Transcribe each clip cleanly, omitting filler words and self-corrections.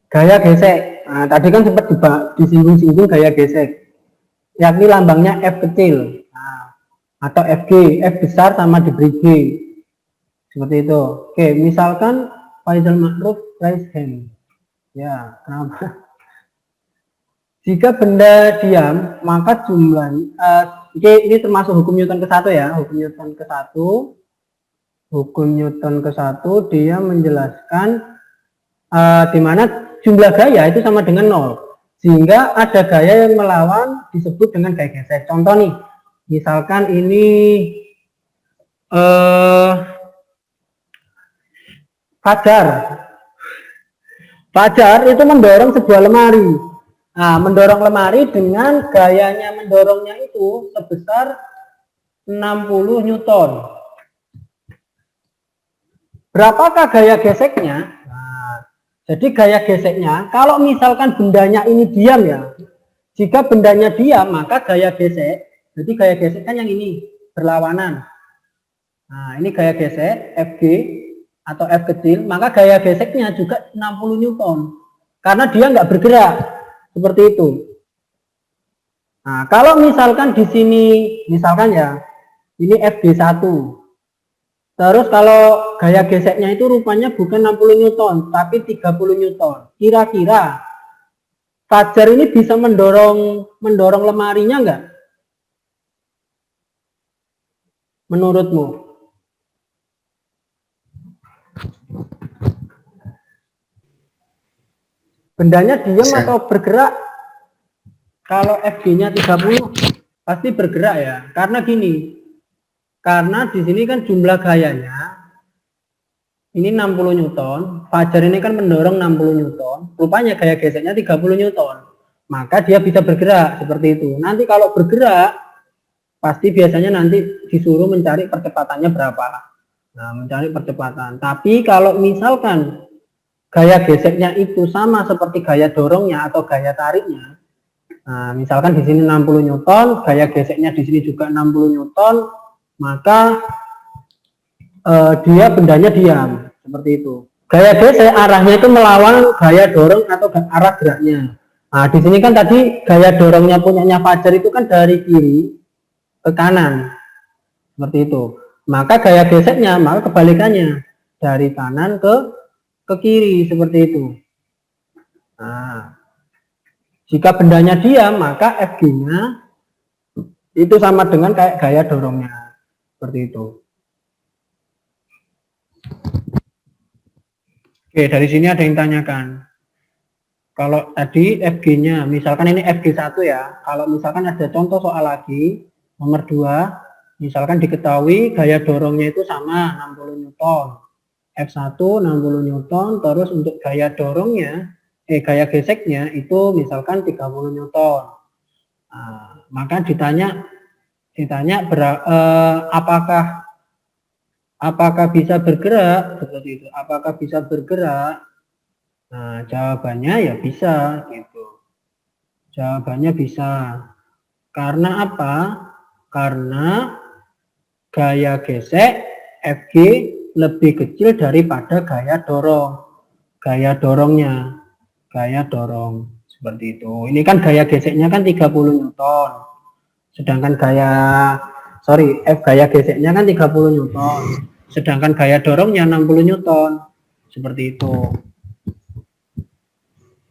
Gaya gesek. Nah, tadi kan sempat disinggung-singgung gaya gesek, yakni lambangnya F kecil. Nah, atau FG, F besar sama diberi G. Seperti itu. Oke, misalkan Faisal Ma'ruf raise hand. Ya, kenapa? Jika benda diam, maka jumlah ini termasuk hukum Newton ke-1 ya, hukum Newton ke-1. Hukum Newton ke-1 dia menjelaskan di mana jumlah gaya itu sama dengan 0. Sehingga ada gaya yang melawan disebut dengan gaya gesek. Contoh nih, misalkan ini Fajar itu mendorong sebuah lemari. Nah, mendorong lemari dengan gayanya mendorongnya itu sebesar 60 Newton. Berapakah gaya geseknya? Nah, jadi gaya geseknya, kalau misalkan bendanya ini diam ya, jika bendanya diam, maka gaya gesek, jadi gaya gesek kan yang ini, berlawanan. Nah, ini gaya gesek, Fg, atau F kecil, maka gaya geseknya juga 60 Newton. Karena dia nggak bergerak, seperti itu. Nah, kalau misalkan di sini, misalkan ya, ini Fg1. Terus kalau gaya geseknya itu rupanya bukan 60 Newton, tapi 30 Newton. Kira-kira Fajar ini bisa mendorong lemarinya enggak? Menurutmu? Bendanya diam atau bergerak? Kalau Fg-nya 30 pasti bergerak ya. Karena gini. Karena di sini kan jumlah gayanya ini 60 Newton, Fajar ini kan mendorong 60 Newton, rupanya gaya geseknya 30 Newton. Maka dia bisa bergerak seperti itu. Nanti kalau bergerak pasti biasanya nanti disuruh mencari percepatannya berapa. Nah, mencari percepatan. Tapi kalau misalkan gaya geseknya itu sama seperti gaya dorongnya atau gaya tariknya, nah, misalkan di sini 60 Newton, gaya geseknya di sini juga 60 Newton, maka dia bendanya diam seperti itu. Gaya gesek arahnya itu melawan gaya dorong atau arah geraknya. Nah, di sini kan tadi gaya dorongnya punyanya Fajar itu kan dari kiri ke kanan seperti itu. Maka gaya geseknya maka kebalikannya dari kanan ke kiri seperti itu. Nah, jika bendanya diam maka Fg-nya itu sama dengan kayak gaya dorongnya seperti itu. Oke, dari sini ada yang tanyakan. Kalau tadi Fg-nya, misalkan ini Fg1 ya. Kalau misalkan ada contoh soal lagi, nomor 2, misalkan diketahui gaya dorongnya itu sama 60 Newton. F1 60 Newton, terus untuk gaya dorongnya, gaya geseknya itu misalkan 30 Newton. Nah, maka ditanya apakah bisa bergerak seperti itu? Apakah bisa bergerak? Nah, jawabannya ya bisa gitu. Jawabannya bisa. Karena apa? Karena gaya gesek Fg lebih kecil daripada gaya dorong. Gaya dorongnya. Gaya dorong. Seperti itu. Ini kan gaya geseknya kan 30 Newton. Sedangkan gaya geseknya kan 30 Newton. Sedangkan gaya dorongnya 60 Newton. Seperti itu.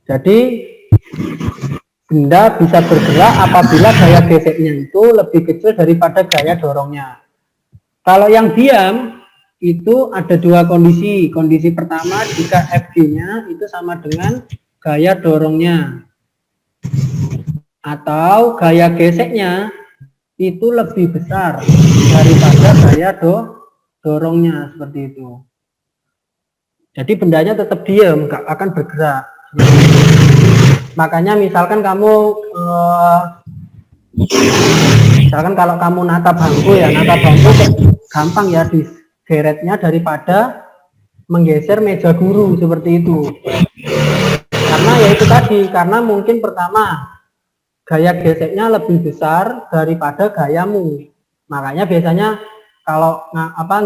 Jadi benda bisa bergerak apabila gaya geseknya itu lebih kecil daripada gaya dorongnya. Kalau yang diam itu ada dua kondisi. Kondisi pertama jika Fg-nya itu sama dengan gaya dorongnya. Atau gaya geseknya itu lebih besar daripada gaya dorongnya seperti itu. Jadi bendanya tetap diam, nggak akan bergerak. Makanya misalkan kamu kalau kamu nata bangku gampang ya digeretnya daripada menggeser meja guru seperti itu. Karena ya itu tadi, karena mungkin pertama gaya geseknya lebih besar daripada gayamu. Makanya biasanya kalau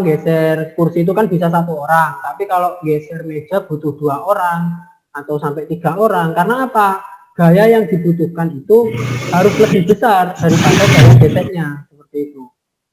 geser kursi itu kan bisa 1 orang, tapi kalau geser meja butuh 2 orang. atau sampai 3 orang. Karena apa? Gaya yang dibutuhkan itu harus lebih besar daripada gaya geseknya.